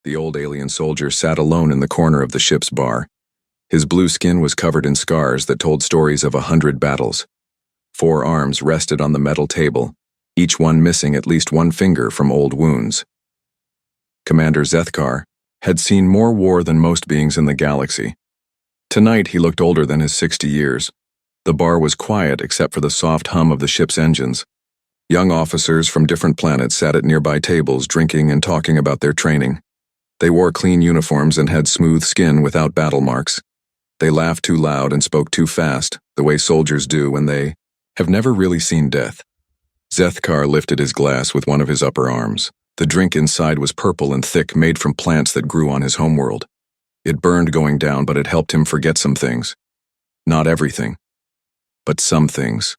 The old alien soldier sat alone in the corner of the ship's bar. His blue skin was covered in scars that told stories of 100 battles. 4 arms rested on the metal table, each one missing at least one finger from old wounds. Commander Zethkar had seen more war than most beings in the galaxy. Tonight he looked older than his 60 years. The bar was quiet except for the soft hum of the ship's engines. Young officers from different planets sat at nearby tables drinking and talking about their training. They wore clean uniforms and had smooth skin without battle marks. They laughed too loud and spoke too fast, the way soldiers do when they have never really seen death. Zethkar lifted his glass with one of his upper arms. The drink inside was purple and thick, made from plants that grew on his homeworld. It burned going down, but it helped him forget some things. Not everything, but some things.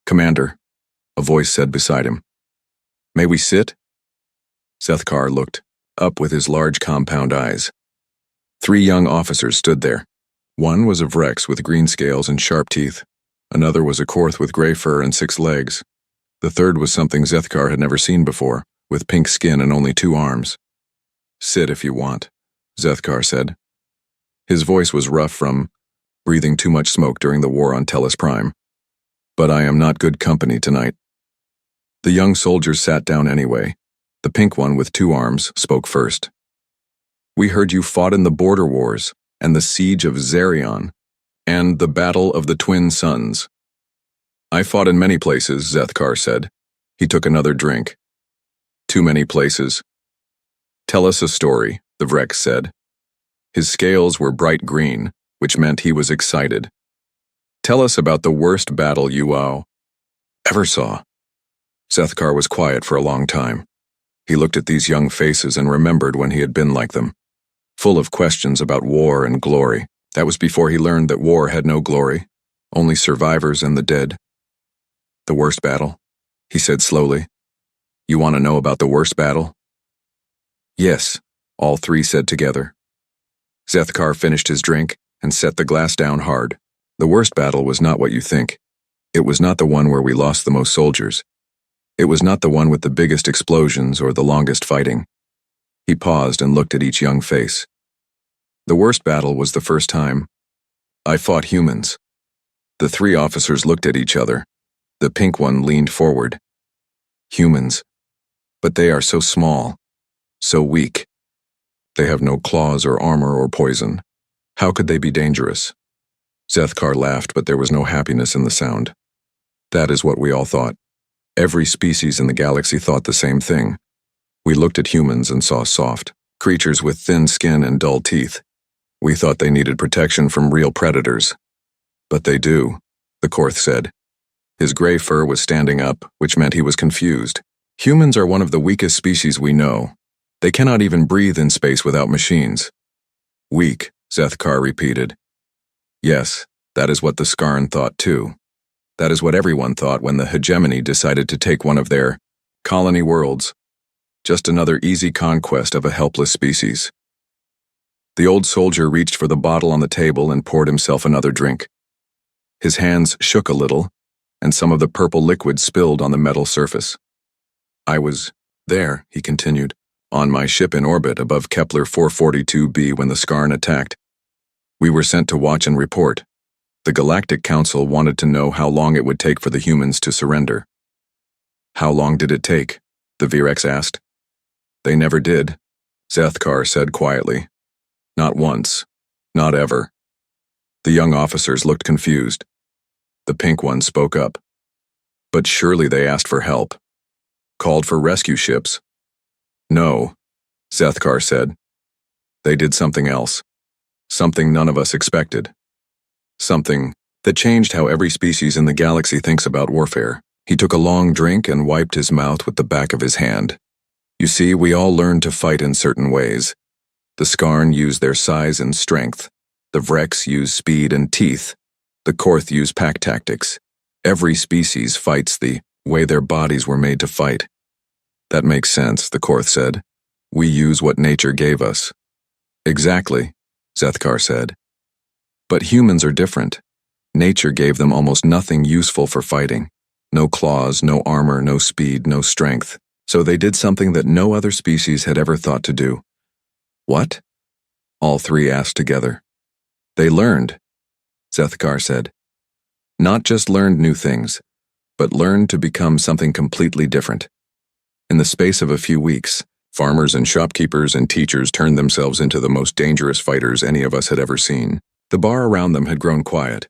"Commander," a voice said beside him. "May we sit?" Zethkar looked up with his large compound eyes. 3 young officers stood there. One was a Vrex with green scales and sharp teeth. Another was a Korth with gray fur and 6 legs. The third was something Zethkar had never seen before, with pink skin and only 2 arms. "Sit if you want," Zethkar said. His voice was rough from breathing too much smoke during the war on Tellus Prime. "But I am not good company tonight." The young soldiers sat down anyway. The pink one with 2 arms spoke first. "We heard you fought in the Border Wars, and the Siege of Zerion, and the Battle of the Twin Suns." "I fought in many places," Zethkar said. He took another drink. "Too many places." "Tell us a story," the Vrex said. His scales were bright green, which meant he was excited. "Tell us about the worst battle you ever saw." Zethkar was quiet for a long time. He looked at these young faces and remembered when he had been like them, full of questions about war and glory. That was before he learned that war had no glory, only survivors and the dead. "The worst battle?" he said slowly. "You want to know about the worst battle?" "Yes," all 3 said together. Zethkar finished his drink and set the glass down hard. "The worst battle was not what you think. It was not the one where we lost the most soldiers. It was not the one with the biggest explosions or the longest fighting." He paused and looked at each young face. "The worst battle was the first time I fought humans." The 3 officers looked at each other. The pink one leaned forward. "Humans. But they are so small, so weak. They have no claws or armor or poison. How could they be dangerous?" Zethkar laughed, but there was no happiness in the sound. "That is what we all thought. Every species in the galaxy thought the same thing. We looked at humans and saw soft creatures with thin skin and dull teeth. We thought they needed protection from real predators. But they do," the Korth said. His gray fur was standing up, which meant he was confused. "Humans are one of the weakest species we know. They cannot even breathe in space without machines." "Weak," Zethkar repeated. "Yes, that is what the Skarn thought too. That is what everyone thought when the hegemony decided to take one of their colony worlds. Just another easy conquest of a helpless species." The old soldier reached for the bottle on the table and poured himself another drink. His hands shook a little, and some of the purple liquid spilled on the metal surface. "I was there," he continued, "on my ship in orbit above Kepler 442b when the Skarn attacked. We were sent to watch and report. The Galactic Council wanted to know how long it would take for the humans to surrender." "How long did it take?" the Vrex asked. "They never did," Zethkar said quietly. "Not once. Not ever." The young officers looked confused. The pink one spoke up. "But surely they asked for help. Called for rescue ships." "No," Zethkar said. "They did something else. Something none of us expected. Something that changed how every species in the galaxy thinks about warfare." He took a long drink and wiped his mouth with the back of his hand. "You see, we all learned to fight in certain ways. The Skarn use their size and strength. The Vrex use speed and teeth. The Korth use pack tactics. Every species fights the way their bodies were made to fight." "That makes sense," the Korth said. "We use what nature gave us." "Exactly," Zethkar said. "But humans are different. Nature gave them almost nothing useful for fighting. No claws, no armor, no speed, no strength. So they did something that no other species had ever thought to do. What? All three asked together. They learned, Zethkar said. Not just learned new things, but learned to become something completely different. In the space of a few weeks, farmers and shopkeepers and teachers turned themselves into the most dangerous fighters any of us had ever seen. The bar around them had grown quiet.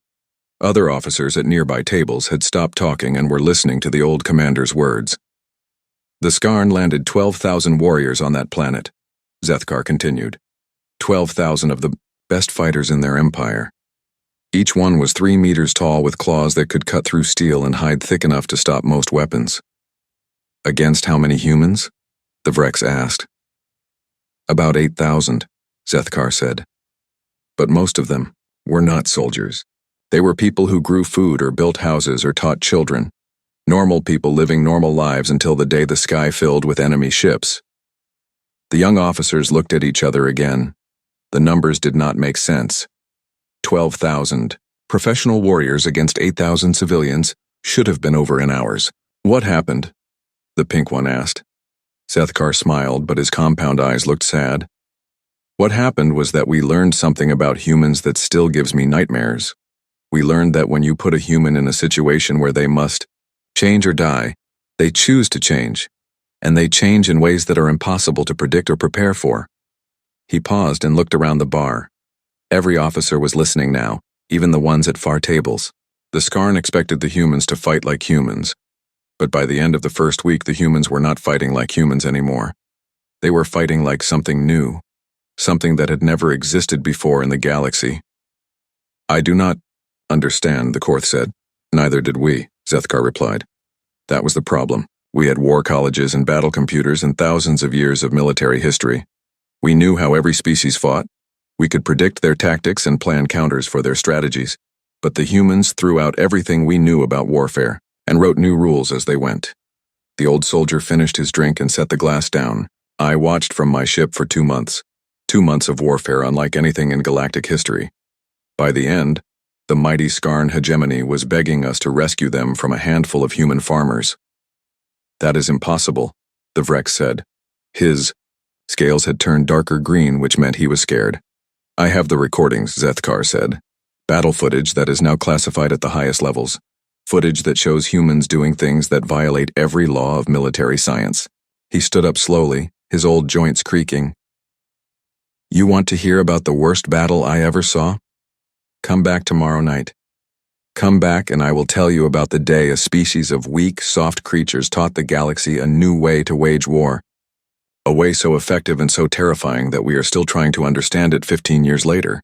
Other officers at nearby tables had stopped talking and were listening to the old commander's words. The Skarn landed 12,000 warriors on that planet, Zethkar continued. 12,000 of the best fighters in their empire. Each one was 3 meters tall with claws that could cut through steel and hide thick enough to stop most weapons. Against how many humans? The Vrex asked. About 8,000, Zethkar said. But most of them were not soldiers. They were people who grew food or built houses or taught children. Normal people living normal lives until the day the sky filled with enemy ships. The young officers looked at each other again. The numbers did not make sense. 12,000 professional warriors against 8,000 civilians should have been over in hours. What happened? The pink one asked. Zethkar smiled, but his compound eyes looked sad. What happened was that we learned something about humans that still gives me nightmares. We learned that when you put a human in a situation where they must change or die, they choose to change, and they change in ways that are impossible to predict or prepare for. He paused and looked around the bar. Every officer was listening now, even the ones at far tables. The Skarn expected the humans to fight like humans, but by the end of the first week the humans were not fighting like humans anymore. They were fighting like something new, something that had never existed before in the galaxy. I do not understand, the Korth said. Neither did we, Zethkar replied. That was the problem. We had war colleges and battle computers and thousands of years of military history. We knew how every species fought. We could predict their tactics and plan counters for their strategies. But the humans threw out everything we knew about warfare and wrote new rules as they went. The old soldier finished his drink and set the glass down. I watched from my ship for 2 months. 2 months of warfare unlike anything in galactic history. By the end, the mighty Skarn hegemony was begging us to rescue them from a handful of human farmers. That is impossible, the Vrex said. His scales had turned darker green, which meant he was scared. I have the recordings, Zethkar said. Battle footage that is now classified at the highest levels. Footage that shows humans doing things that violate every law of military science. He stood up slowly, his old joints creaking. You want to hear about the worst battle I ever saw? Come back tomorrow night. Come back and I will tell you about the day a species of weak, soft creatures taught the galaxy a new way to wage war. A way so effective and so terrifying that we are still trying to understand it 15 years later.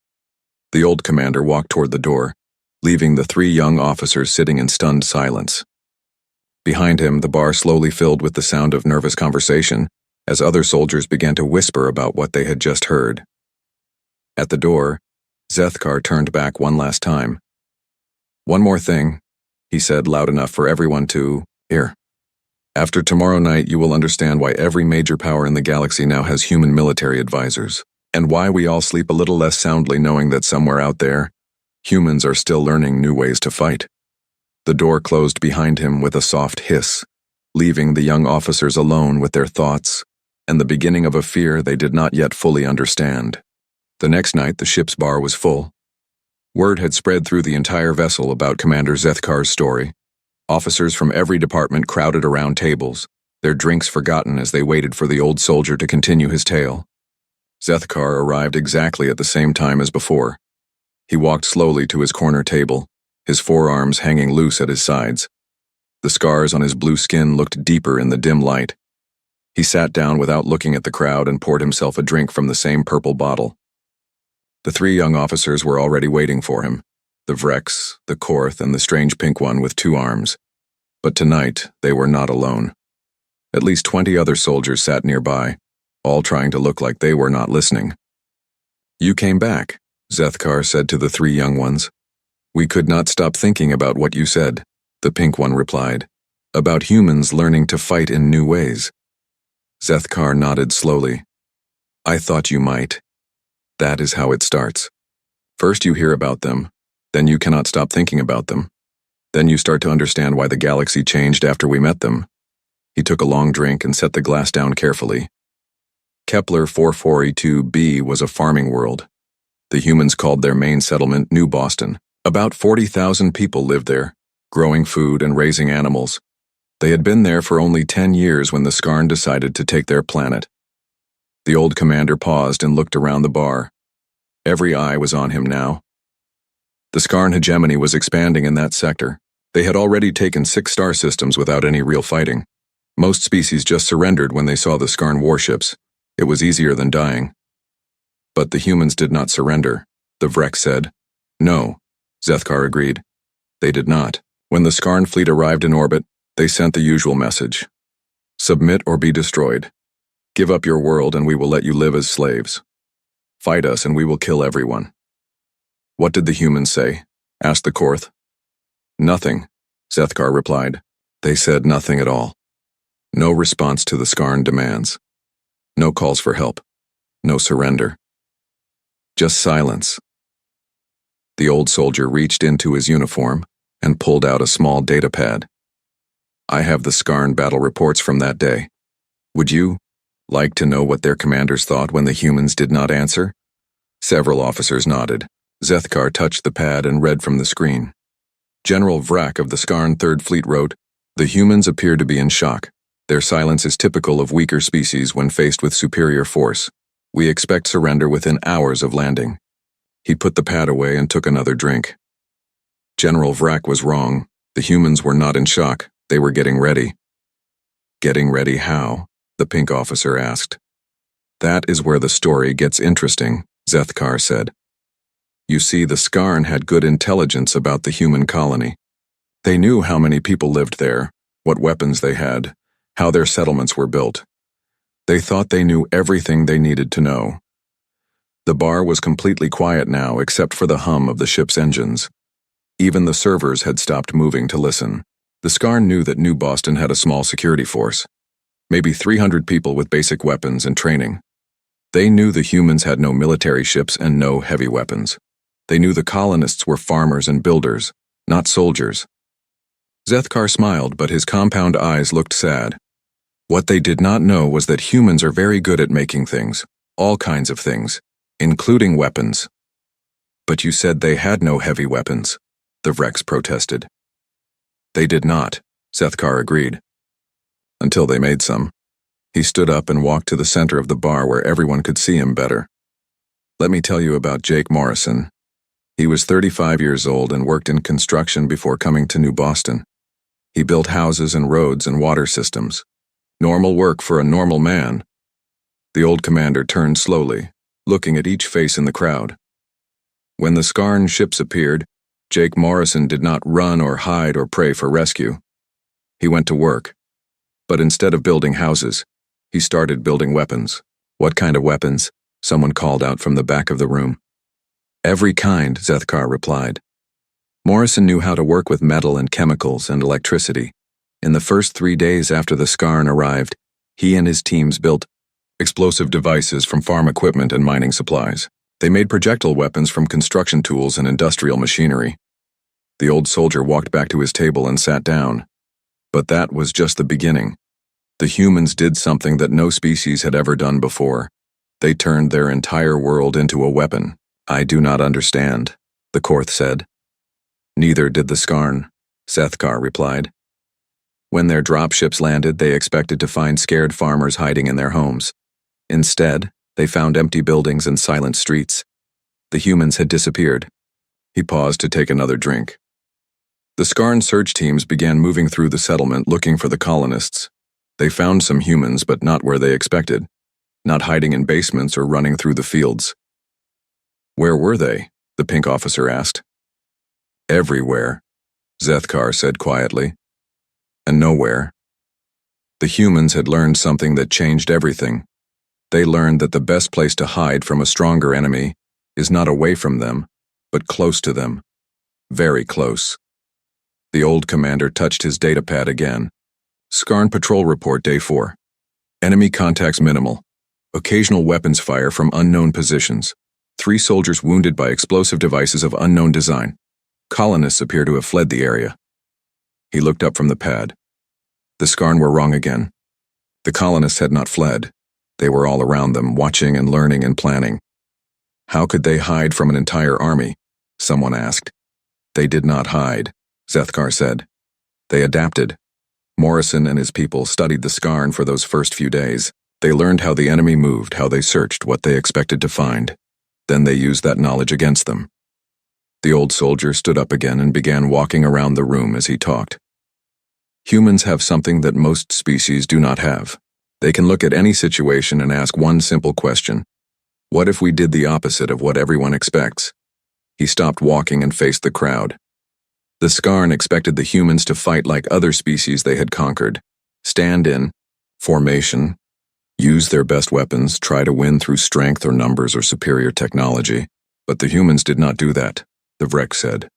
The old commander walked toward the door, leaving the 3 young officers sitting in stunned silence. Behind him, the bar slowly filled with the sound of nervous conversation, as other soldiers began to whisper about what they had just heard. At the door, Zethkar turned back one last time. One more thing, he said loud enough for everyone to hear. After tomorrow night, you will understand why every major power in the galaxy now has human military advisors, and why we all sleep a little less soundly knowing that somewhere out there, humans are still learning new ways to fight. The door closed behind him with a soft hiss, leaving the young officers alone with their thoughts and the beginning of a fear they did not yet fully understand. The next night, the ship's bar was full. Word had spread through the entire vessel about Commander Zethkar's story. Officers from every department crowded around tables, their drinks forgotten as they waited for the old soldier to continue his tale. Zethkar arrived exactly at the same time as before. He walked slowly to his corner table, his forearms hanging loose at his sides. The scars on his blue skin looked deeper in the dim light. He sat down without looking at the crowd and poured himself a drink from the same purple bottle. The 3 young officers were already waiting for him, the Vrex, the Korth, and the strange pink one with 2 arms. But tonight, they were not alone. At least 20 other soldiers sat nearby, all trying to look like they were not listening. You came back, Zethkar said to the 3 young ones. We could not stop thinking about what you said, the pink one replied, about humans learning to fight in new ways. Zethkar nodded slowly. I thought you might. That is how it starts. First you hear about them, then you cannot stop thinking about them. Then you start to understand why the galaxy changed after we met them. He took a long drink and set the glass down carefully. Kepler 44E2b was a farming world. The humans called their main settlement New Boston. About 40,000 people lived there, growing food and raising animals. They had been there for only 10 years when the Skarn decided to take their planet. The old commander paused and looked around the bar. Every eye was on him now. The Skarn hegemony was expanding in that sector. They had already taken 6 star systems without any real fighting. Most species just surrendered when they saw the Skarn warships. It was easier than dying. But the humans did not surrender, the Vrek said. No, Zethkar agreed. They did not. When the Skarn fleet arrived in orbit, they sent the usual message. Submit or be destroyed. Give up your world and we will let you live as slaves. Fight us and we will kill everyone. What did the humans say? Asked the Korth. Nothing, Zethkar replied. They said nothing at all. No response to the Skarn demands. No calls for help. No surrender. Just silence. The old soldier reached into his uniform and pulled out a small data pad. I have the Skarn battle reports from that day. Would you like to know what their commanders thought when the humans did not answer? Several officers nodded. Zethkar touched the pad and read from the screen. General Vrek of the Skarn 3rd Fleet wrote, "The humans appear to be in shock. Their silence is typical of weaker species when faced with superior force. We expect surrender within hours of landing." He put the pad away and took another drink. General Vrek was wrong. The humans were not in shock. They were getting ready. Getting ready how? The pink officer asked. That is where the story gets interesting, Zethkar said. You see, the Skarn had good intelligence about the human colony. They knew how many people lived there, what weapons they had, how their settlements were built. They thought they knew everything they needed to know. The bar was completely quiet now except for the hum of the ship's engines. Even the servers had stopped moving to listen. The Skarn knew that New Boston had a small security force, maybe 300 people with basic weapons and training. They knew the humans had no military ships and no heavy weapons. They knew the colonists were farmers and builders, not soldiers. Zethkar smiled, but his compound eyes looked sad. What they did not know was that humans are very good at making things, all kinds of things, including weapons. But you said they had no heavy weapons, the Vreks protested. They did not, Zethkar agreed. Until they made some. He stood up and walked to the center of the bar where everyone could see him better. Let me tell you about Jake Morrison. He was 35 years old and worked in construction before coming to New Boston. He built houses and roads and water systems. Normal work for a normal man. The old commander turned slowly, looking at each face in the crowd. When the Skarn ships appeared, Jake Morrison did not run or hide or pray for rescue. He went to work. But instead of building houses, he started building weapons. What kind of weapons? Someone called out from the back of the room. Every kind, Zethkar replied. Morrison knew how to work with metal and chemicals and electricity. In the first 3 days after the Skarn arrived, he and his teams built explosive devices from farm equipment and mining supplies. They made projectile weapons from construction tools and industrial machinery. The old soldier walked back to his table and sat down. But that was just the beginning. The humans did something that no species had ever done before. They turned their entire world into a weapon. I do not understand, the Korth said. Neither did the Skarn, Zethkar replied. When their dropships landed, they expected to find scared farmers hiding in their homes. Instead, they found empty buildings and silent streets. The humans had disappeared. He paused to take another drink. The Skarn search teams began moving through the settlement looking for the colonists. They found some humans, but not where they expected, not hiding in basements or running through the fields. Where were they? The pink officer asked. Everywhere, Zethkar said quietly. And nowhere. The humans had learned something that changed everything. They learned that the best place to hide from a stronger enemy is not away from them, but close to them. Very close. The old commander touched his datapad again. Skarn Patrol Report Day 4. Enemy contacts minimal. Occasional weapons fire from unknown positions. 3 soldiers wounded by explosive devices of unknown design. Colonists appear to have fled the area. He looked up from the pad. The Skarn were wrong again. The colonists had not fled. They were all around them, watching and learning and planning. How could they hide from an entire army? Someone asked. They did not hide, Zethkar said. They adapted. Morrison and his people studied the Skarn for those first few days. They learned how the enemy moved, how they searched, what they expected to find. Then they used that knowledge against them. The old soldier stood up again and began walking around the room as he talked. Humans have something that most species do not have. They can look at any situation and ask one simple question. What if we did the opposite of what everyone expects? He stopped walking and faced the crowd. The Skarn expected the humans to fight like other species they had conquered. Stand in formation, use their best weapons, try to win through strength or numbers or superior technology. But the humans did not do that, the Vrek said.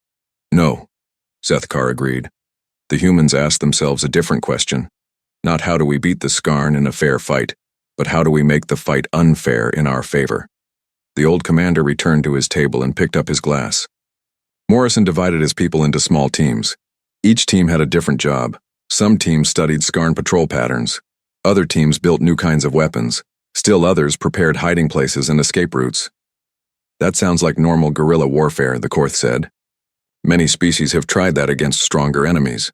No, Zethkar agreed. The humans asked themselves a different question. Not how do we beat the Skarn in a fair fight, but how do we make the fight unfair in our favor? The old commander returned to his table and picked up his glass. Morrison divided his people into small teams. Each team had a different job. Some teams studied Skarn patrol patterns. Other teams built new kinds of weapons. Still others prepared hiding places and escape routes. That sounds like normal guerrilla warfare, the Korth said. Many species have tried that against stronger enemies.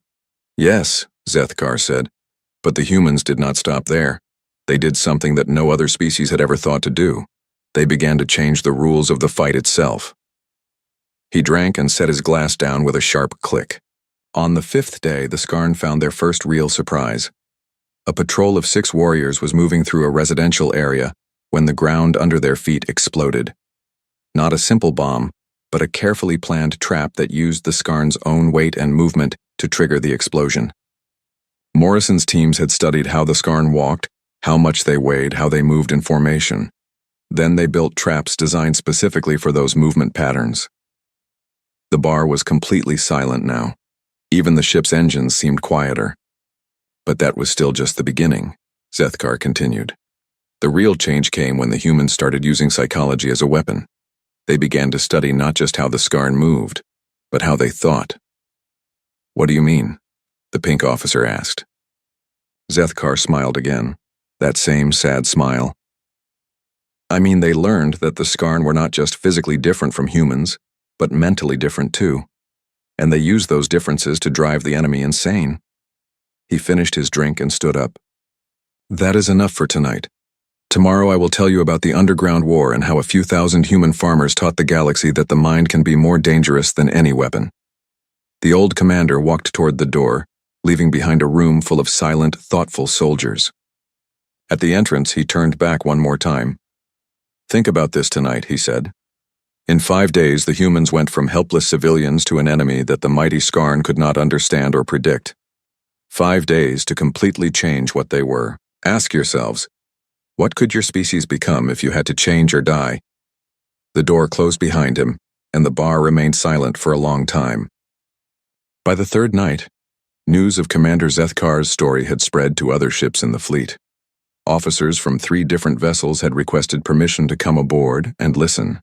Yes, Zethkar said, but the humans did not stop there. They did something that no other species had ever thought to do. They began to change the rules of the fight itself. He drank and set his glass down with a sharp click. On the 5th day, the Skarn found their first real surprise. A patrol of 6 warriors was moving through a residential area when the ground under their feet exploded. Not a simple bomb, but a carefully planned trap that used the Skarn's own weight and movement to trigger the explosion. Morrison's teams had studied how the Skarn walked, how much they weighed, how they moved in formation. Then they built traps designed specifically for those movement patterns. The bar was completely silent now. Even the ship's engines seemed quieter. But that was still just the beginning, Zethkar continued. The real change came when the humans started using psychology as a weapon. They began to study not just how the Skarn moved, but how they thought. What do you mean? The pink officer asked. Zethkar smiled again, that same sad smile. I mean, they learned that the Skarn were not just physically different from humans, but mentally different too. And they used those differences to drive the enemy insane. He finished his drink and stood up. That is enough for tonight. Tomorrow I will tell you about the underground war and how a few thousand human farmers taught the galaxy that the mind can be more dangerous than any weapon. The old commander walked toward the door, leaving behind a room full of silent, thoughtful soldiers. At the entrance, he turned back one more time. Think about this tonight, he said. In 5 days, the humans went from helpless civilians to an enemy that the mighty Skarn could not understand or predict. 5 days to completely change what they were. Ask yourselves, what could your species become if you had to change or die? The door closed behind him, and the bar remained silent for a long time. By the 3rd night, news of Commander Zethkar's story had spread to other ships in the fleet. Officers from 3 different vessels had requested permission to come aboard and listen.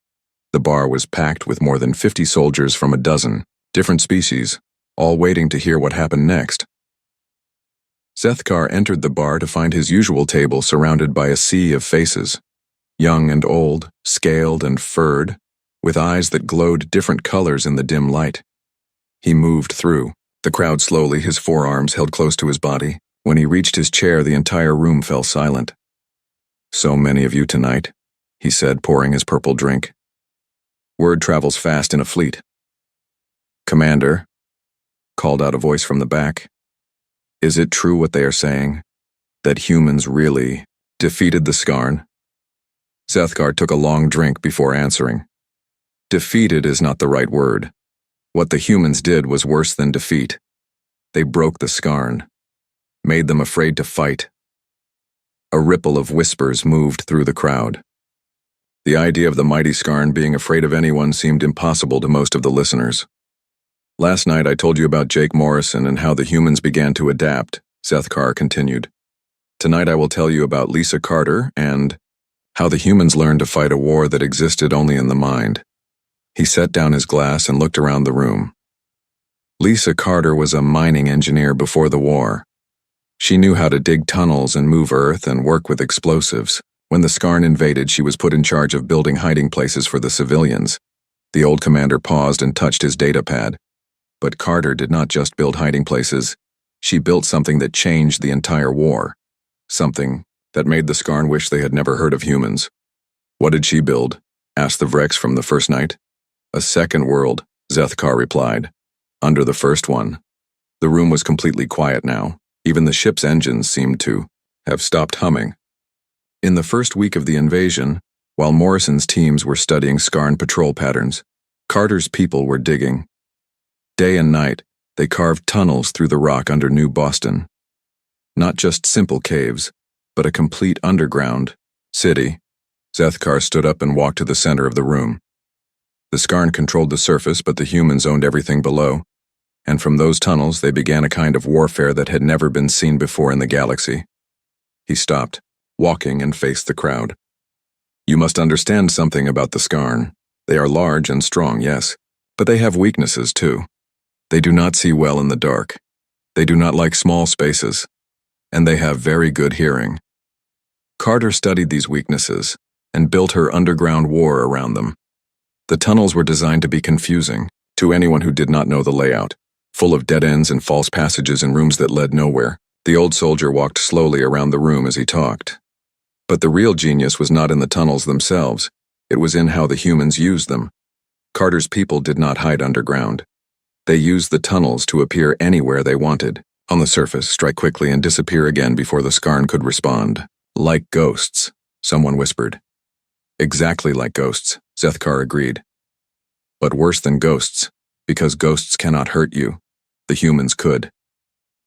The bar was packed with more than 50 soldiers from a dozen different species, all waiting to hear what happened next. Zethkar entered the bar to find his usual table surrounded by a sea of faces, young and old, scaled and furred, with eyes that glowed different colors in the dim light. He moved through the crowd slowly, his forearms held close to his body. When he reached his chair, the entire room fell silent. So many of you tonight, he said, pouring his purple drink. Word travels fast in a fleet. Commander, called out a voice from the back. Is it true what they are saying? That humans really defeated the Skarn? Zethkar took a long drink before answering. Defeated is not the right word. What the humans did was worse than defeat. They broke the Skarn, made them afraid to fight. A ripple of whispers moved through the crowd. The idea of the mighty Skarn being afraid of anyone seemed impossible to most of the listeners. Last night I told you about Jake Morrison and how the humans began to adapt, Zethkar continued. Tonight I will tell you about Lisa Carter and how the humans learned to fight a war that existed only in the mind. He set down his glass and looked around the room. Lisa Carter was a mining engineer before the war. She knew how to dig tunnels and move earth and work with explosives. When the Skarn invaded, she was put in charge of building hiding places for the civilians. The old commander paused and touched his data pad. But Carter did not just build hiding places. She built something that changed the entire war. Something that made the Skarn wish they had never heard of humans. What did she build? Asked the Vrex from the first night. A second world, Zethkar replied. Under the first one. The room was completely quiet now. Even the ship's engines seemed to have stopped humming. In the first week of the invasion, while Morrison's teams were studying Skarn patrol patterns, Carter's people were digging. Day and night, they carved tunnels through the rock under New Boston. Not just simple caves, but a complete underground city. Zethkar stood up and walked to the center of the room. The Skarn controlled the surface, but the humans owned everything below. And from those tunnels, they began a kind of warfare that had never been seen before in the galaxy. He stopped, walking, and faced the crowd. You must understand something about the Skarn. They are large and strong, yes, but they have weaknesses too. They do not see well in the dark. They do not like small spaces. And they have very good hearing. Carter studied these weaknesses and built her underground war around them. The tunnels were designed to be confusing to anyone who did not know the layout, full of dead ends and false passages and rooms that led nowhere. The old soldier walked slowly around the room as he talked. But the real genius was not in the tunnels themselves. It was in how the humans used them. Carter's people did not hide underground. They used the tunnels to appear anywhere they wanted. On the surface, strike quickly and disappear again before the Skarn could respond. Like ghosts, someone whispered. Exactly like ghosts, Zethkar agreed. But worse than ghosts, because ghosts cannot hurt you. The humans could.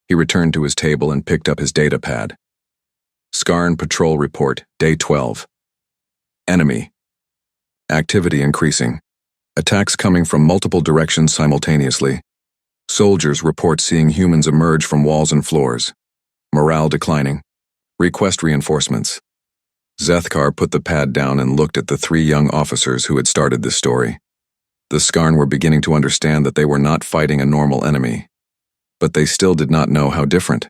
He returned to his table and picked up his data pad. Skarn Patrol Report, Day 12. Enemy. Activity increasing. Attacks coming from multiple directions simultaneously. Soldiers report seeing humans emerge from walls and floors. Morale declining. Request reinforcements. Zethkar put the pad down and looked at the 3 young officers who had started this story. The Skarn were beginning to understand that they were not fighting a normal enemy. But they still did not know how different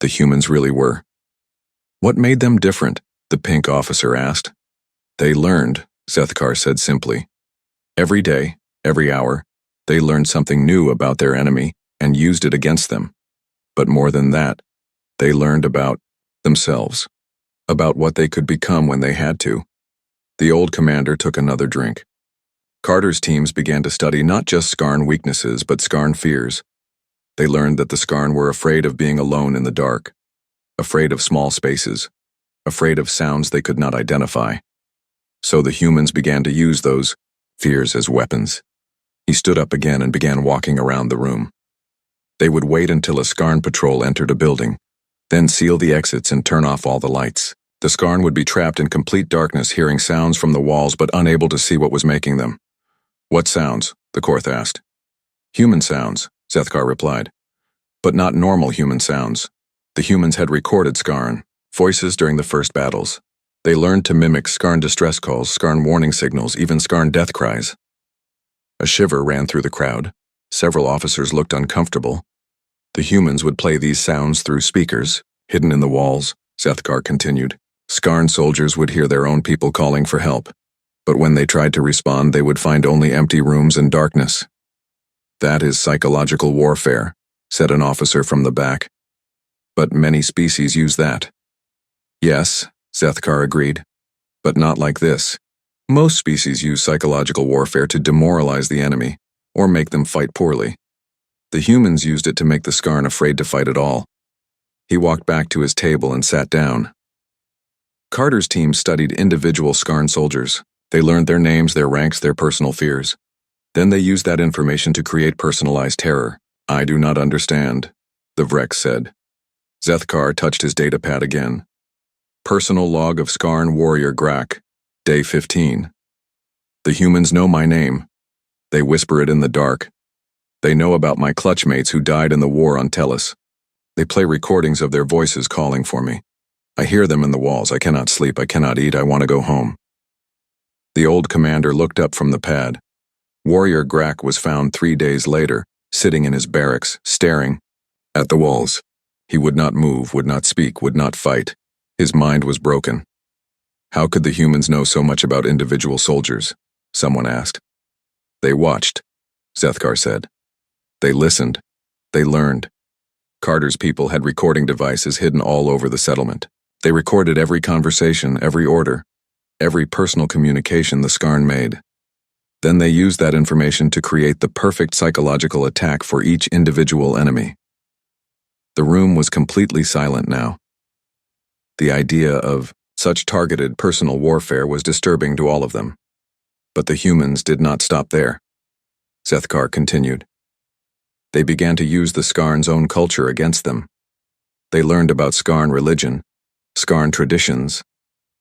the humans really were. What made them different? The pink officer asked. They learned, Zethkar said simply. Every day, every hour, they learned something new about their enemy and used it against them. But more than that, they learned about themselves, about what they could become when they had to. The old commander took another drink. Carter's teams began to study not just Skarn weaknesses, but Skarn fears. They learned that the Skarn were afraid of being alone in the dark, afraid of small spaces, afraid of sounds they could not identify. So the humans began to use those fears as weapons. He stood up again and began walking around the room. They would wait until a Skarn patrol entered a building, then seal the exits and turn off all the lights. The Skarn would be trapped in complete darkness, hearing sounds from the walls but unable to see what was making them. What sounds? The Korth asked. Human sounds, Zethkar replied. But not normal human sounds. The humans had recorded Skarn voices during the first battles. They learned to mimic Skarn distress calls, Skarn warning signals, even Skarn death cries. A shiver ran through the crowd. Several officers looked uncomfortable. The humans would play these sounds through speakers, hidden in the walls, Zethkar continued. Skarn soldiers would hear their own people calling for help. But when they tried to respond, they would find only empty rooms and darkness. That is psychological warfare, said an officer from the back. But many species use that. Yes, Zethkar agreed. But not like this. Most species use psychological warfare to demoralize the enemy, or make them fight poorly. The humans used it to make the Skarn afraid to fight at all. He walked back to his table and sat down. Carter's team studied individual Skarn soldiers. They learned their names, their ranks, their personal fears. Then they used that information to create personalized terror. I do not understand, the Vrex said. Zethkar touched his datapad again. Personal log of Skarn warrior Grak, Day 15. The humans know my name. They whisper it in the dark. They know about my clutchmates who died in the war on Tellus. They play recordings of their voices calling for me. I hear them in the walls. I cannot sleep. I cannot eat. I want to go home. The old commander looked up from the pad. Warrior Grak was found 3 days later, sitting in his barracks, staring at the walls. He would not move, would not speak, would not fight. His mind was broken. How could the humans know so much about individual soldiers? Someone asked. They watched, Zethkar said. They listened. They learned. Carter's people had recording devices hidden all over the settlement. They recorded every conversation, every order, every personal communication the Skarn made. Then they used that information to create the perfect psychological attack for each individual enemy. The room was completely silent now. The idea of such targeted personal warfare was disturbing to all of them. But the humans did not stop there. Zethkar continued. They began to use the Skarn's own culture against them. They learned about Skarn religion, Skarn traditions,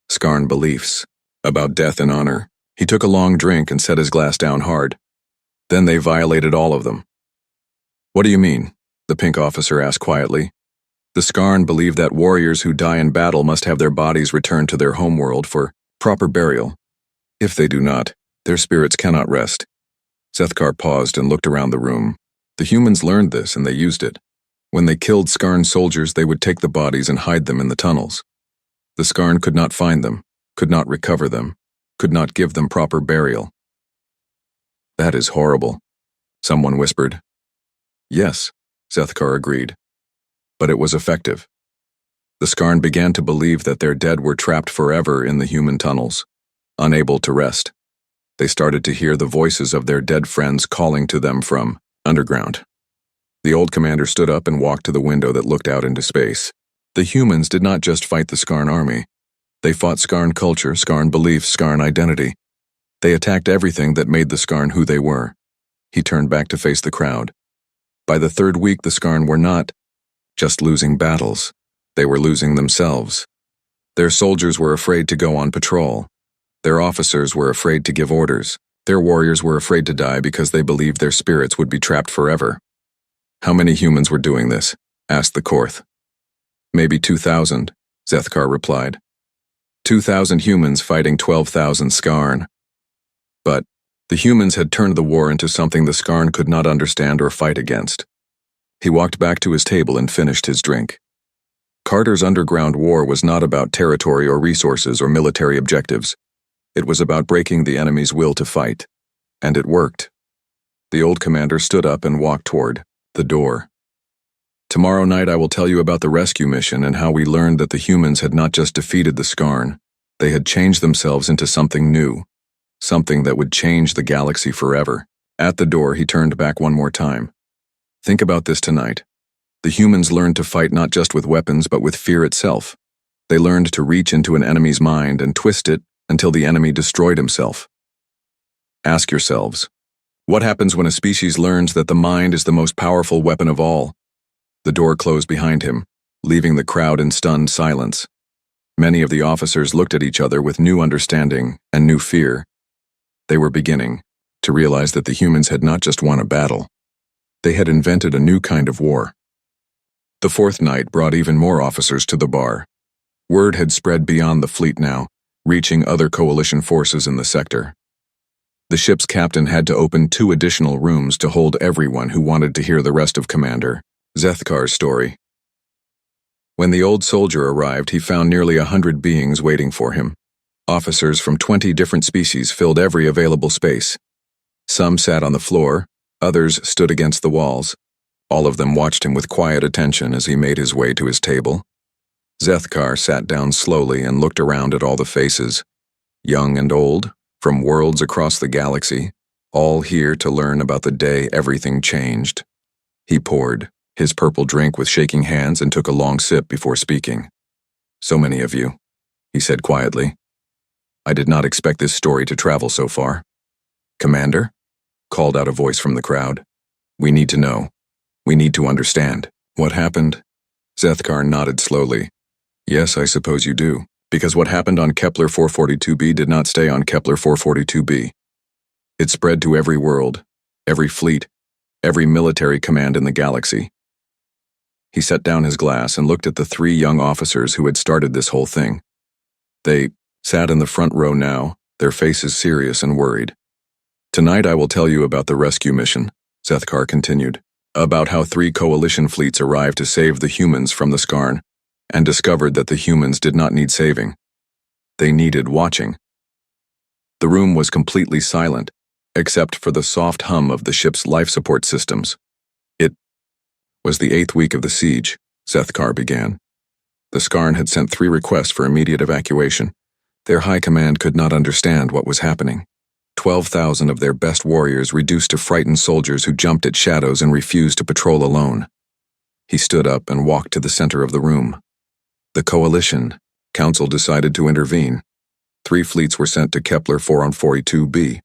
Skarn beliefs, about death and honor. He took a long drink and set his glass down hard. Then they violated all of them. What do you mean? The pink officer asked quietly. The Skarn believe that warriors who die in battle must have their bodies returned to their homeworld for proper burial. If they do not, their spirits cannot rest. Zethkar paused and looked around the room. The humans learned this and they used it. When they killed Skarn soldiers, they would take the bodies and hide them in the tunnels. The Skarn could not find them, could not recover them, could not give them proper burial. That is horrible, someone whispered. Yes, Zethkar agreed. But it was effective. The Skarn began to believe that their dead were trapped forever in the human tunnels, unable to rest. They started to hear the voices of their dead friends calling to them from underground. The old commander stood up and walked to the window that looked out into space. The humans did not just fight the Skarn army. They fought Skarn culture, Skarn beliefs, Skarn identity. They attacked everything that made the Skarn who they were. He turned back to face the crowd. By the third week, the Skarn were not just losing battles. They were losing themselves. Their soldiers were afraid to go on patrol. Their officers were afraid to give orders. Their warriors were afraid to die because they believed their spirits would be trapped forever. How many humans were doing this? Asked the Korth. Maybe 2,000, Zethkar replied. 2,000 humans fighting 12,000 Skarn. But the humans had turned the war into something the Skarn could not understand or fight against. He walked back to his table and finished his drink. Carter's underground war was not about territory or resources or military objectives. It was about breaking the enemy's will to fight. And it worked. The old commander stood up and walked toward the door. Tomorrow night I will tell you about the rescue mission and how we learned that the humans had not just defeated the Skarn, they had changed themselves into something new, something that would change the galaxy forever. At the door, he turned back one more time. Think about this tonight. The humans learned to fight not just with weapons but with fear itself. They learned to reach into an enemy's mind and twist it until the enemy destroyed himself. Ask yourselves, what happens when a species learns that the mind is the most powerful weapon of all? The door closed behind him, leaving the crowd in stunned silence. Many of the officers looked at each other with new understanding and new fear. They were beginning to realize that the humans had not just won a battle. They had invented a new kind of war. The fourth night brought even more officers to the bar. Word had spread beyond the fleet now, reaching other coalition forces in the sector. The ship's captain had to open 2 additional rooms to hold everyone who wanted to hear the rest of Commander Zethkar's story. When the old soldier arrived, he found nearly 100 beings waiting for him. Officers from 20 different species filled every available space. Some sat on the floor, others stood against the walls. All of them watched him with quiet attention as he made his way to his table. Zethkar sat down slowly and looked around at all the faces, young and old, from worlds across the galaxy, all here to learn about the day everything changed. He poured his purple drink with shaking hands and took a long sip before speaking. So many of you, he said quietly. I did not expect this story to travel so far. Commander? Called out a voice from the crowd. We need to know. We need to understand. What happened? Zethkar nodded slowly. Yes, I suppose you do, because what happened on Kepler 442b did not stay on Kepler 442b. It spread to every world, every fleet, every military command in the galaxy. He set down his glass and looked at the 3 young officers who had started this whole thing. They sat in the front row now, their faces serious and worried. Tonight I will tell you about the rescue mission, Zethkar continued, about how 3 coalition fleets arrived to save the humans from the Skarn, and discovered that the humans did not need saving. They needed watching. The room was completely silent, except for the soft hum of the ship's life support systems. It was the 8th week of the siege, Zethkar began. The Skarn had sent 3 requests for immediate evacuation. Their high command could not understand what was happening. 12,000 of their best warriors reduced to frightened soldiers who jumped at shadows and refused to patrol alone. He stood up and walked to the center of the room. The Coalition Council decided to intervene. 3 fleets were sent to Kepler 4 on 42b,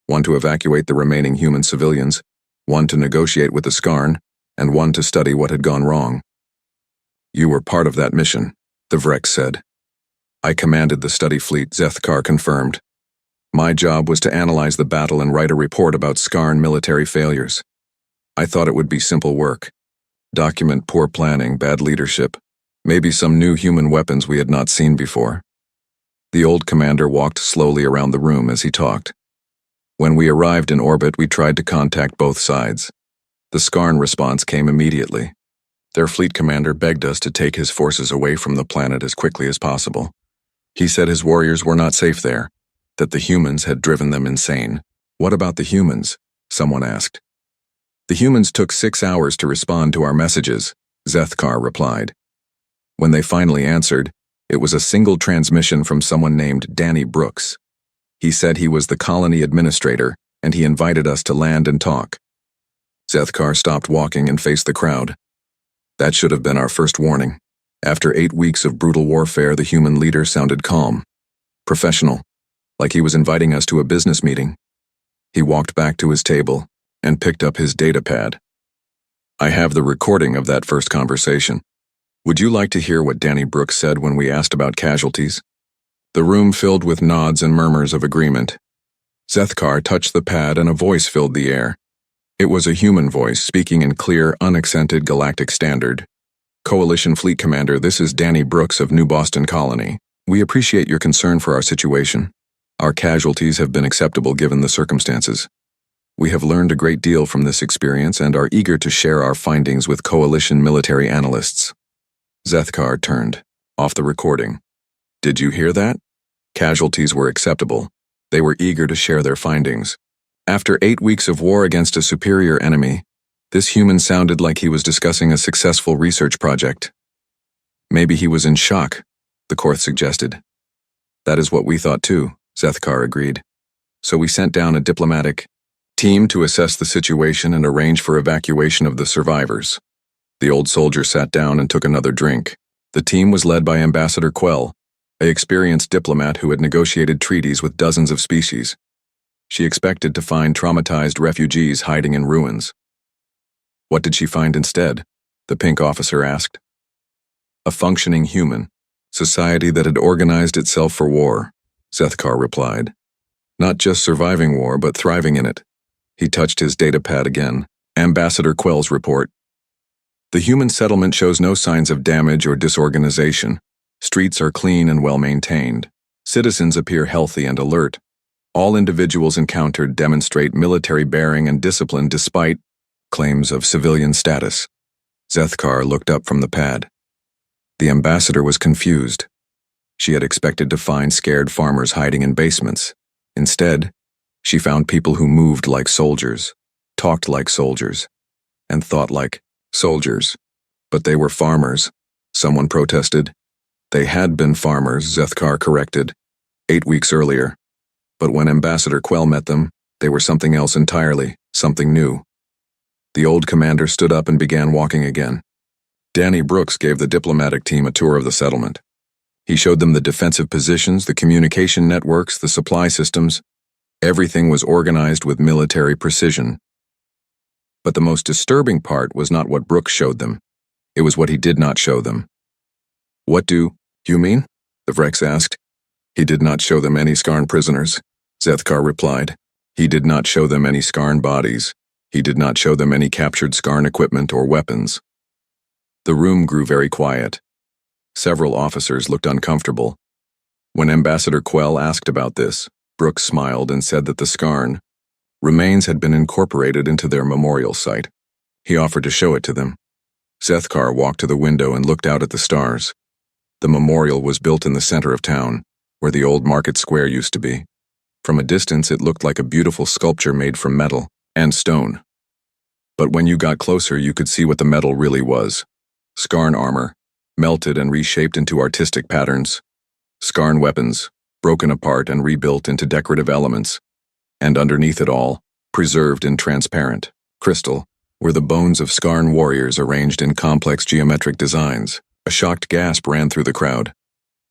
1 to evacuate the remaining human civilians, 1 to negotiate with the Skarn, and 1 to study what had gone wrong. You were part of that mission, the Vrek said. I commanded the study fleet, Zethkar confirmed. My job was to analyze the battle and write a report about Skarn military failures. I thought it would be simple work. Document poor planning, bad leadership, maybe some new human weapons we had not seen before. The old commander walked slowly around the room as he talked. When we arrived in orbit, we tried to contact both sides. The Skarn response came immediately. Their fleet commander begged us to take his forces away from the planet as quickly as possible. He said his warriors were not safe there, that the humans had driven them insane. What about the humans? Someone asked. The humans took 6 hours to respond to our messages, Zethkar replied. When they finally answered, it was a single transmission from someone named Danny Brooks. He said he was the colony administrator, and he invited us to land and talk. Zethkar stopped walking and faced the crowd. That should have been our first warning. After 8 weeks of brutal warfare, the human leader sounded calm, professional, like he was inviting us to a business meeting. He walked back to his table and picked up his data pad. I have the recording of that first conversation. Would you like to hear what Danny Brooks said when we asked about casualties? The room filled with nods and murmurs of agreement. Zethkar touched the pad and a voice filled the air. It was a human voice speaking in clear, unaccented galactic standard. Coalition Fleet Commander, this is Danny Brooks of New Boston Colony. We appreciate your concern for our situation. Our casualties have been acceptable given the circumstances. We have learned a great deal from this experience and are eager to share our findings with Coalition military analysts. Zethkar turned off the recording. Did you hear that? Casualties were acceptable. They were eager to share their findings. After 8 weeks of war against a superior enemy, this human sounded like he was discussing a successful research project. Maybe he was in shock, the Korth suggested. That is what we thought too, Zethkar agreed. So we sent down a diplomatic team to assess the situation and arrange for evacuation of the survivors. The old soldier sat down and took another drink. The team was led by Ambassador Quell, an experienced diplomat who had negotiated treaties with dozens of species. She expected to find traumatized refugees hiding in ruins. What did she find instead? The pink officer asked. A functioning human society that had organized itself for war, Zethkar replied. Not just surviving war, but thriving in it. He touched his data pad again. Ambassador Quell's report. The human settlement shows no signs of damage or disorganization. Streets are clean and well-maintained. Citizens appear healthy and alert. All individuals encountered demonstrate military bearing and discipline despite claims of civilian status. Zethkar looked up from the pad. The ambassador was confused. She had expected to find scared farmers hiding in basements. Instead, she found people who moved like soldiers, talked like soldiers, and thought like soldiers. But they were farmers, someone protested. They had been farmers, Zethkar corrected, 8 weeks earlier. But when Ambassador Quell met them, they were something else entirely, something new. The old commander stood up and began walking again. Danny Brooks gave the diplomatic team a tour of the settlement. He showed them the defensive positions, the communication networks, the supply systems. Everything was organized with military precision. But the most disturbing part was not what Brooks showed them. It was what he did not show them. What do you mean? The Vreks asked. He did not show them any Skarn prisoners, Zethkar replied. He did not show them any Skarn bodies. He did not show them any captured Skarn equipment or weapons. The room grew very quiet. Several officers looked uncomfortable. When Ambassador Quell asked about this, Brooks smiled and said that the Skarn remains had been incorporated into their memorial site. He offered to show it to them. Zethkar walked to the window and looked out at the stars. The memorial was built in the center of town. where the old market square used to be. From a distance, it looked like a beautiful sculpture made from metal and stone. But when you got closer, you could see what the metal really was. Skarn armor, melted and reshaped into artistic patterns. Skarn weapons, broken apart and rebuilt into decorative elements. And underneath it all, preserved in transparent crystal, were the bones of Skarn warriors arranged in complex geometric designs. A shocked gasp ran through the crowd.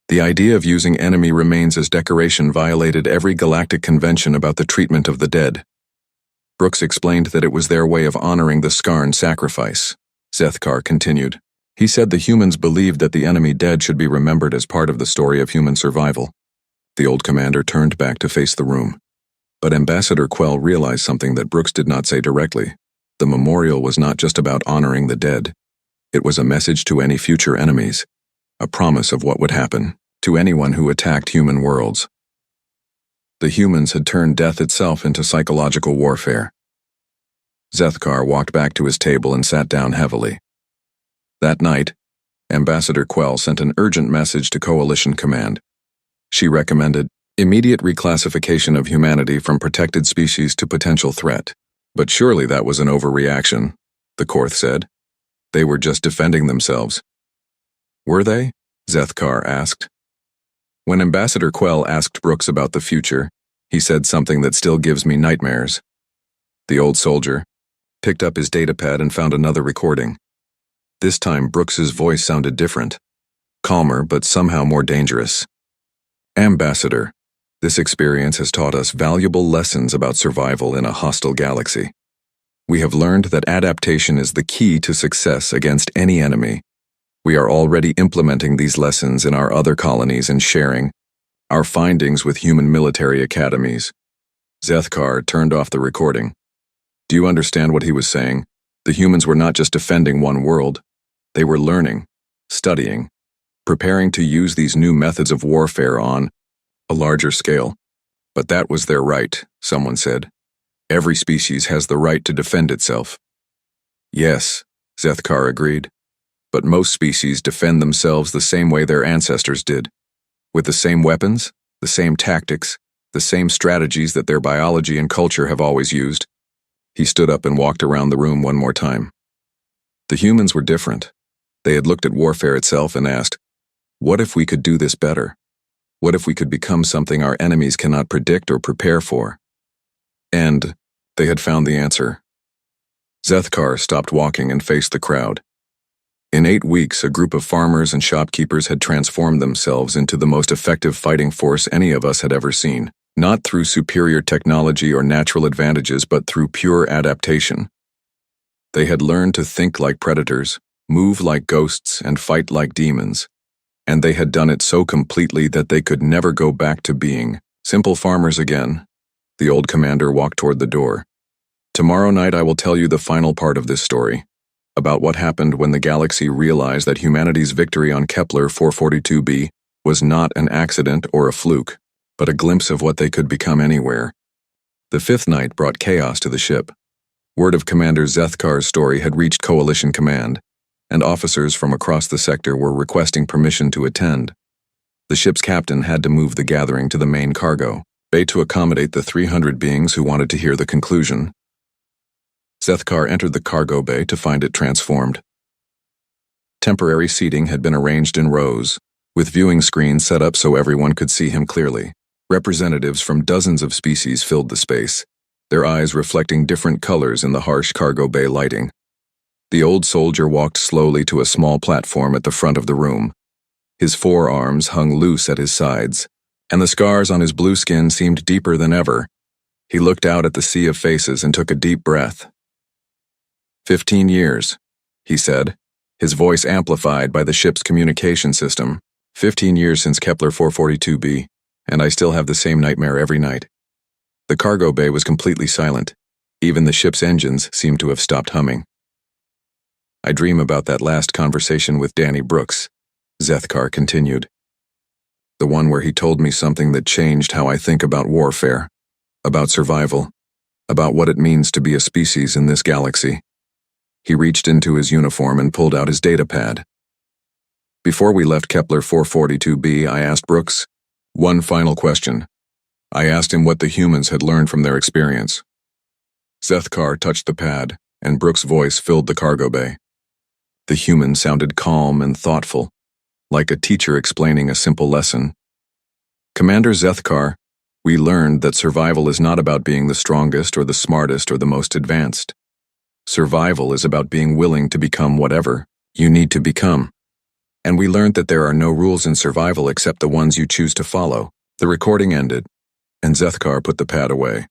The idea of using enemy remains as decoration violated every galactic convention about the treatment of the dead. Brooks explained that it was their way of honoring the Skarn sacrifice. Zethkar continued. He said the humans believed that the enemy dead should be remembered as part of the story of human survival. The old commander turned back to face the room. But Ambassador Quell realized something that Brooks did not say directly. The memorial was not just about honoring the dead. It was a message to any future enemies, a promise of what would happen to anyone who attacked human worlds. The humans had turned death itself into psychological warfare. Zethkar walked back to his table and sat down heavily. That night, Ambassador Quell sent an urgent message to Coalition Command. She recommended immediate reclassification of humanity from protected species to potential threat. But surely that was an overreaction, the Korth said. They were just defending themselves. Were they? Zethkar asked. When Ambassador Quell asked Brooks about the future, he said something that still gives me nightmares. The old soldier picked up his datapad and found another recording. This time Brooks's voice sounded different, calmer but somehow more dangerous. Ambassador, this experience has taught us valuable lessons about survival in a hostile galaxy. We have learned that adaptation is the key to success against any enemy. We are already implementing these lessons in our other colonies and sharing our findings with human military academies. Zethkar turned off the recording. Do you understand what he was saying? The humans were not just defending one world. They were learning, studying, preparing to use these new methods of warfare on a larger scale. But that was their right, someone said. Every species has the right to defend itself. Yes, Zethkar agreed. But most species defend themselves the same way their ancestors did. With the same weapons, the same tactics, the same strategies that their biology and culture have always used. He stood up and walked around the room one more time. The humans were different. They had looked at warfare itself and asked, what if we could do this better? What if we could become something our enemies cannot predict or prepare for? And they had found the answer. Zethkar stopped walking and faced the crowd. In 8 weeks, a group of farmers and shopkeepers had transformed themselves into the most effective fighting force any of us had ever seen, not through superior technology or natural advantages, but through pure adaptation. They had learned to think like predators, move like ghosts, and fight like demons. And they had done it so completely that they could never go back to being simple farmers again. The old commander walked toward the door. Tomorrow night I will tell you the final part of this story, about what happened when the galaxy realized that humanity's victory on Kepler 442b was not an accident or a fluke, but a glimpse of what they could become anywhere. The fifth night brought chaos to the ship. Word of Commander Zethkar's story had reached Coalition Command, and officers from across the sector were requesting permission to attend. The ship's captain had to move the gathering to the main cargo bay to accommodate the 300 beings who wanted to hear the conclusion. Zethkar entered the cargo bay to find it transformed. Temporary seating had been arranged in rows, with viewing screens set up so everyone could see him clearly. Representatives from dozens of species filled the space, their eyes reflecting different colors in the harsh cargo bay lighting. The old soldier walked slowly to a small platform at the front of the room. His forearms hung loose at his sides, and the scars on his blue skin seemed deeper than ever. He looked out at the sea of faces and took a deep breath. 15 years, he said, his voice amplified by the ship's communication system. 15 years since Kepler 442b, and I still have the same nightmare every night. The cargo bay was completely silent. Even the ship's engines seemed to have stopped humming. I dream about that last conversation with Danny Brooks, Zethkar continued. The one where he told me something that changed how I think about warfare, about survival, about what it means to be a species in this galaxy. He reached into his uniform and pulled out his datapad. Before we left Kepler 442b, I asked Brooks, One final question. I asked him what the humans had learned from their experience. Zethkar touched the pad, and Brooks' voice filled the cargo bay. The human sounded calm and thoughtful, like a teacher explaining a simple lesson. Commander Zethkar, we learned that survival is not about being the strongest or the smartest or the most advanced. Survival is about being willing to become whatever you need to become. And we learned that there are no rules in survival except the ones you choose to follow. The recording ended, and Zethkar put the pad away.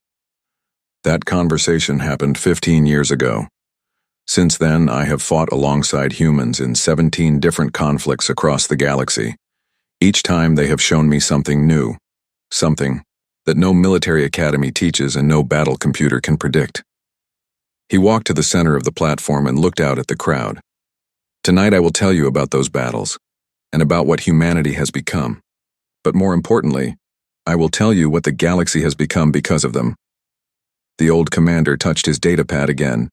That conversation happened 15 years ago. Since then, I have fought alongside humans in 17 different conflicts across the galaxy. Each time they have shown me something new, something that no military academy teaches and no battle computer can predict. He walked to the center of the platform and looked out at the crowd. Tonight I will tell you about those battles, and about what humanity has become. But more importantly, I will tell you what the galaxy has become because of them. The old commander touched his datapad again.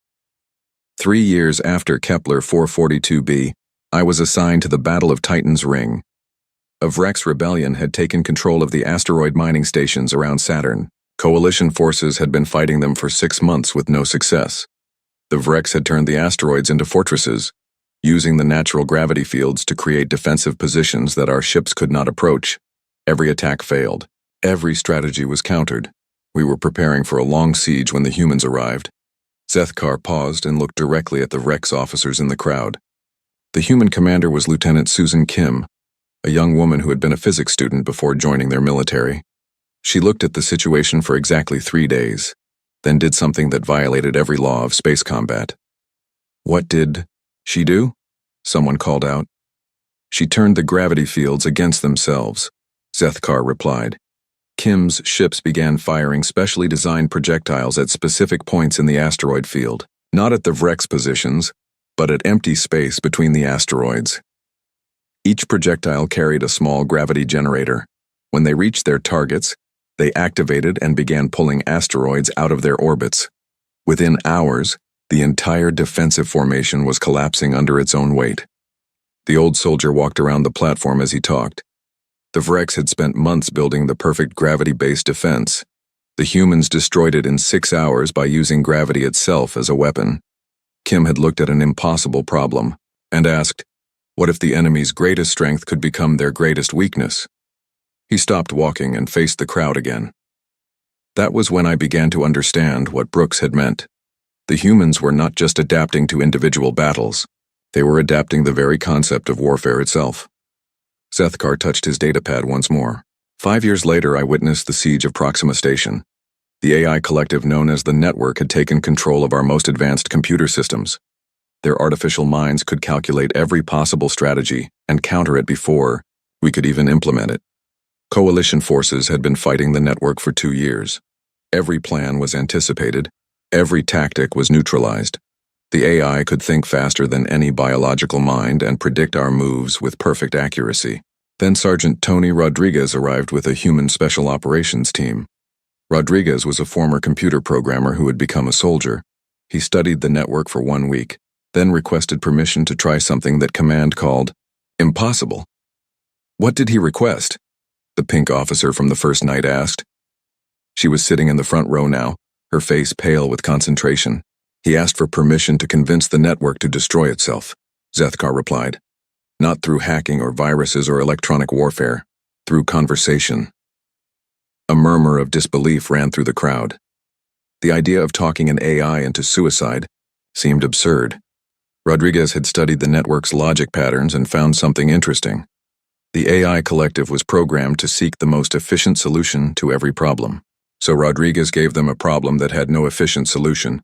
3 years after Kepler 442b, I was assigned to the Battle of Titan's Ring. A Vrex rebellion had taken control of the asteroid mining stations around Saturn. Coalition forces had been fighting them for 6 months with no success. The Vrex had turned the asteroids into fortresses, using the natural gravity fields to create defensive positions that our ships could not approach. Every attack failed. Every strategy was countered. We were preparing for a long siege when the humans arrived. Zethkar paused and looked directly at the Vrex officers in the crowd. The human commander was Lieutenant Susan Kim, a young woman who had been a physics student before joining their military. She looked at the situation for exactly 3 days, then did something that violated every law of space combat. What did she do? Someone called out. She turned the gravity fields against themselves, Zethkar replied. Kim's ships began firing specially designed projectiles at specific points in the asteroid field, not at the Vrex positions, but at empty space between the asteroids. Each projectile carried a small gravity generator. When they reached their targets, they activated and began pulling asteroids out of their orbits. Within hours, the entire defensive formation was collapsing under its own weight. The old soldier walked around the platform as he talked. The Vrex had spent months building the perfect gravity-based defense. The humans destroyed it in 6 hours by using gravity itself as a weapon. Kim had looked at an impossible problem and asked, what if the enemy's greatest strength could become their greatest weakness? He stopped walking and faced the crowd again. That was when I began to understand what Brooks had meant. The humans were not just adapting to individual battles, they were adapting the very concept of warfare itself. Zethkar touched his datapad once more. 5 years later, I witnessed the siege of Proxima Station. The AI collective known as the Network had taken control of our most advanced computer systems. Their artificial minds could calculate every possible strategy and counter it before we could even implement it. Coalition forces had been fighting the network for 2 years. Every plan was anticipated. Every tactic was neutralized. The AI could think faster than any biological mind and predict our moves with perfect accuracy. Then Sergeant Tony Rodriguez arrived with a human special operations team. Rodriguez was a former computer programmer who had become a soldier. He studied the network for 1 week, then requested permission to try something that Command called impossible. What did he request? The pink officer from the first night asked. She was sitting in the front row now, her face pale with concentration. He asked for permission to convince the network to destroy itself, Zethkar replied. Not through hacking or viruses or electronic warfare, through conversation. A murmur of disbelief ran through the crowd. The idea of talking an AI into suicide seemed absurd. Rodriguez had studied the network's logic patterns and found something interesting. The AI collective was programmed to seek the most efficient solution to every problem. So Rodriguez gave them a problem that had no efficient solution.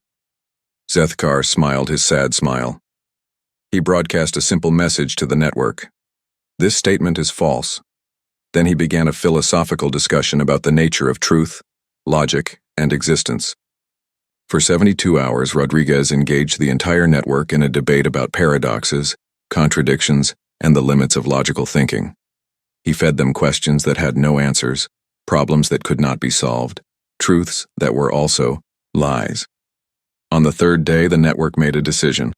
Zethkar smiled his sad smile. He broadcast a simple message to the network. This statement is false. Then he began a philosophical discussion about the nature of truth, logic, and existence. For 72 hours, Rodriguez engaged the entire network in a debate about paradoxes, contradictions, and the limits of logical thinking. He fed them questions that had no answers, problems that could not be solved, truths that were also lies. On the 3rd day, the network made a decision.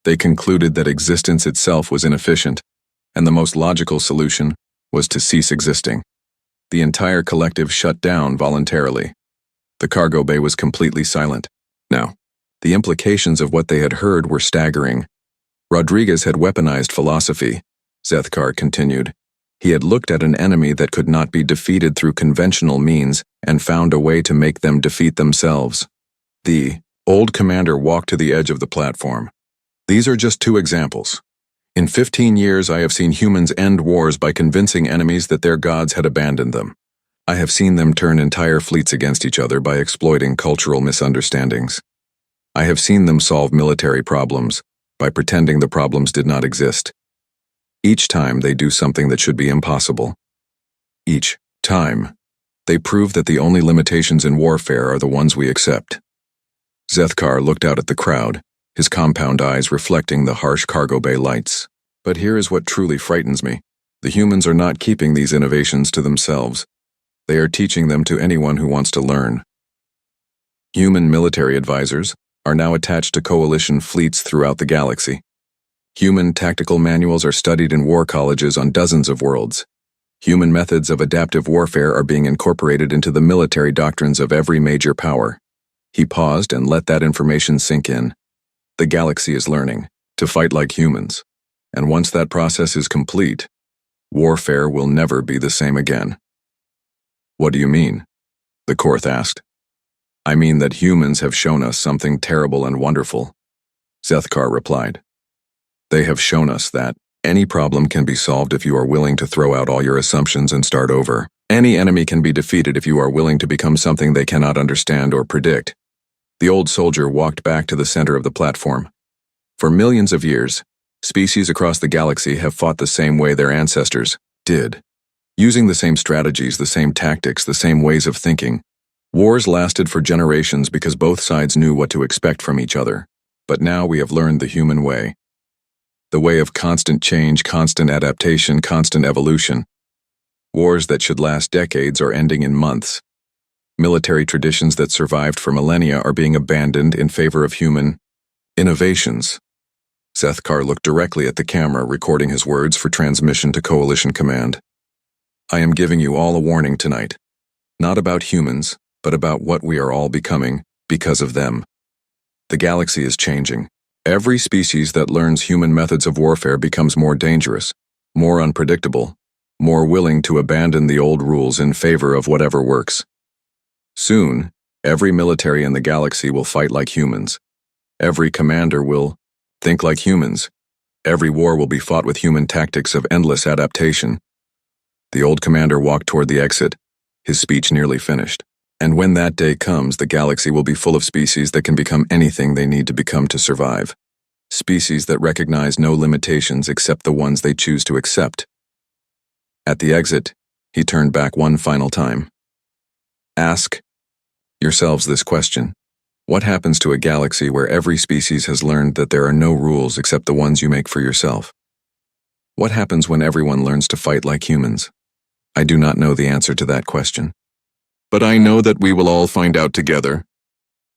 They concluded that existence itself was inefficient, and the most logical solution was to cease existing. The entire collective shut down voluntarily. The cargo bay was completely silent. Now, the implications of what they had heard were staggering. Rodriguez had weaponized philosophy, Zethkar continued. He had looked at an enemy that could not be defeated through conventional means and found a way to make them defeat themselves. The old commander walked to the edge of the platform. These are just two examples. In 15 years, I have seen humans end wars by convincing enemies that their gods had abandoned them. I have seen them turn entire fleets against each other by exploiting cultural misunderstandings. I have seen them solve military problems by pretending the problems did not exist. Each time they do something that should be impossible. Each time, they prove that the only limitations in warfare are the ones we accept. Zethkar looked out at the crowd, his compound eyes reflecting the harsh cargo bay lights. But here is what truly frightens me. The humans are not keeping these innovations to themselves. They are teaching them to anyone who wants to learn. Human military advisors are now attached to coalition fleets throughout the galaxy. Human tactical manuals are studied in war colleges on dozens of worlds. Human methods of adaptive warfare are being incorporated into the military doctrines of every major power. He paused and let that information sink in. The galaxy is learning to fight like humans, and once that process is complete, warfare will never be the same again. What do you mean? The Korth asked. I mean that humans have shown us something terrible and wonderful, Zethkar replied. They have shown us that any problem can be solved if you are willing to throw out all your assumptions and start over. Any enemy can be defeated if you are willing to become something they cannot understand or predict. The old soldier walked back to the center of the platform. For millions of years, species across the galaxy have fought the same way their ancestors did. Using the same strategies, the same tactics, the same ways of thinking. Wars lasted for generations because both sides knew what to expect from each other. But now we have learned the human way. The way of constant change, constant adaptation, constant evolution. Wars that should last decades are ending in months. Military traditions that survived for millennia are being abandoned in favor of human innovations. Zethkar looked directly at the camera, recording his words for transmission to Coalition Command. I am giving you all a warning tonight. Not about humans, but about what we are all becoming because of them. The galaxy is changing. Every species that learns human methods of warfare becomes more dangerous, more unpredictable, more willing to abandon the old rules in favor of whatever works. Soon, every military in the galaxy will fight like humans. Every commander will think like humans. Every war will be fought with human tactics of endless adaptation. The old commander walked toward the exit, his speech nearly finished. And when that day comes, the galaxy will be full of species that can become anything they need to become to survive. Species that recognize no limitations except the ones they choose to accept. At the exit, he turned back one final time. Ask yourselves this question. What happens to a galaxy where every species has learned that there are no rules except the ones you make for yourself? What happens when everyone learns to fight like humans? I do not know the answer to that question. But I know that we will all find out together.